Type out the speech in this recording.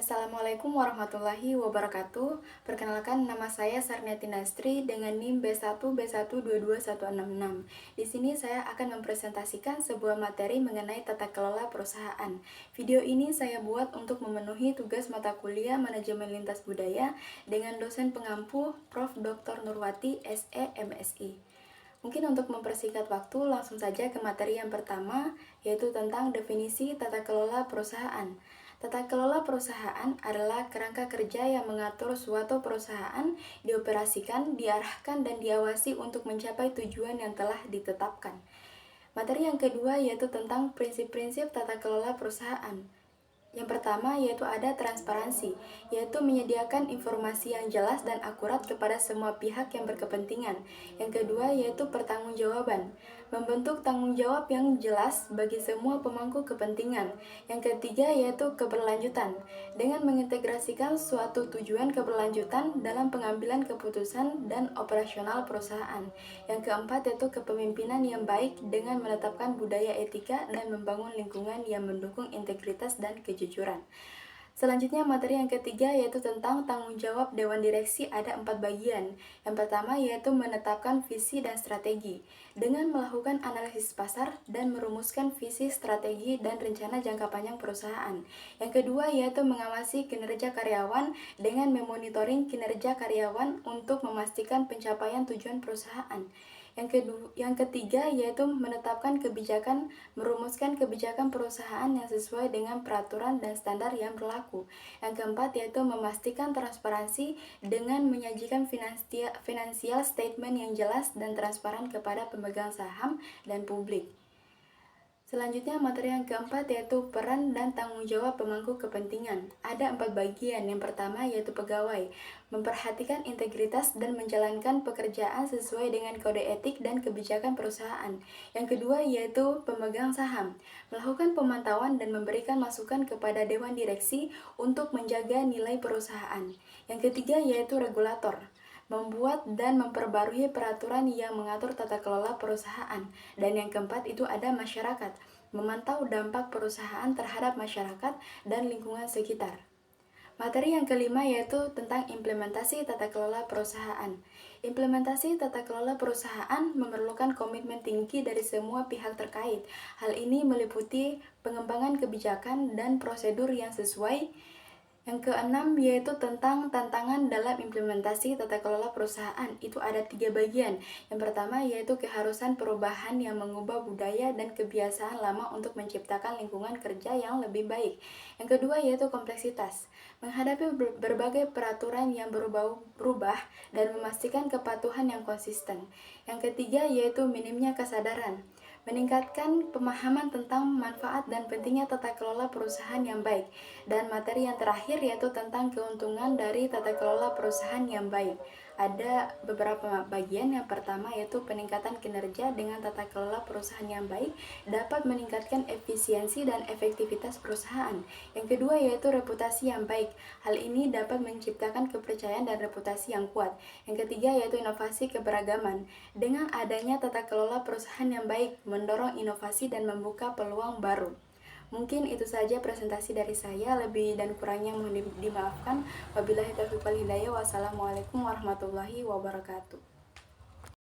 Assalamualaikum warahmatullahi wabarakatuh. Perkenalkan, nama saya Sarniati Nastri dengan NIM B1B1221166. Di sini saya akan mempresentasikan sebuah materi mengenai tata kelola perusahaan. Video ini saya buat untuk memenuhi tugas mata kuliah Manajemen Lintas Budaya dengan dosen pengampu Prof. Dr. Nurwati, SE, MSI. Mungkin untuk mempersingkat waktu, langsung saja ke materi yang pertama, yaitu tentang definisi tata kelola perusahaan. Tata kelola perusahaan adalah kerangka kerja yang mengatur suatu perusahaan dioperasikan, diarahkan, dan diawasi untuk mencapai tujuan yang telah ditetapkan. Materi yang kedua yaitu tentang prinsip-prinsip tata kelola perusahaan. Yang pertama yaitu ada transparansi, yaitu menyediakan informasi yang jelas dan akurat kepada semua pihak yang berkepentingan. Yang kedua yaitu pertanggungjawaban, membentuk tanggung jawab yang jelas bagi semua pemangku kepentingan. Yang ketiga yaitu keberlanjutan, dengan mengintegrasikan suatu tujuan keberlanjutan dalam pengambilan keputusan dan operasional perusahaan. Yang keempat yaitu kepemimpinan yang baik dengan menetapkan budaya etika dan membangun lingkungan yang mendukung integritas dan kejujuran. Selanjutnya materi yang ketiga yaitu tentang tanggung jawab Dewan Direksi, ada 4 bagian. Yang pertama yaitu menetapkan visi dan strategi dengan melakukan analisis pasar dan merumuskan visi, strategi, dan rencana jangka panjang perusahaan. Yang kedua yaitu mengawasi kinerja karyawan dengan memonitoring kinerja karyawan untuk memastikan pencapaian tujuan perusahaan. Yang ketiga yaitu menetapkan kebijakan, merumuskan kebijakan perusahaan yang sesuai dengan peraturan dan standar yang berlaku. Yang keempat yaitu memastikan transparansi dengan menyajikan financial statement yang jelas dan transparan kepada pemegang saham dan publik. Selanjutnya materi yang keempat yaitu peran dan tanggung jawab pemangku kepentingan. Ada 4 bagian. Yang pertama yaitu pegawai, memperhatikan integritas dan menjalankan pekerjaan sesuai dengan kode etik dan kebijakan perusahaan. Yang kedua yaitu pemegang saham, melakukan pemantauan dan memberikan masukan kepada Dewan Direksi untuk menjaga nilai perusahaan. Yang ketiga yaitu regulator, membuat dan memperbarui peraturan yang mengatur tata kelola perusahaan. Dan yang keempat itu ada masyarakat, memantau dampak perusahaan terhadap masyarakat dan lingkungan sekitar. Materi yang kelima yaitu tentang implementasi tata kelola perusahaan. Implementasi tata kelola perusahaan memerlukan komitmen tinggi dari semua pihak terkait. Hal ini meliputi pengembangan kebijakan dan prosedur yang sesuai. Yang keenam yaitu tentang tantangan dalam implementasi tata kelola perusahaan. Itu ada 3 bagian. Yang pertama yaitu keharusan perubahan yang mengubah budaya dan kebiasaan lama untuk menciptakan lingkungan kerja yang lebih baik. Yang kedua yaitu kompleksitas, menghadapi berbagai peraturan yang berubah dan memastikan kepatuhan yang konsisten. Yang ketiga yaitu minimnya kesadaran, meningkatkan pemahaman tentang manfaat dan pentingnya tata kelola perusahaan yang baik. Dan materi yang terakhir yaitu tentang keuntungan dari tata kelola perusahaan yang baik. Ada beberapa bagian. Yang pertama yaitu peningkatan kinerja dengan tata kelola perusahaan yang baik dapat meningkatkan efisiensi dan efektivitas perusahaan. Yang kedua yaitu reputasi yang baik. Hal ini dapat menciptakan kepercayaan dan reputasi yang kuat. Yang ketiga yaitu inovasi keberagaman. Dengan adanya tata kelola perusahaan yang baik, mendorong inovasi dan membuka peluang baru. Mungkin itu saja presentasi dari saya, lebih dan kurangnya mohon dimaafkan. Wabillahi taufiq wal hidayah. Wassalamualaikum warahmatullahi wabarakatuh.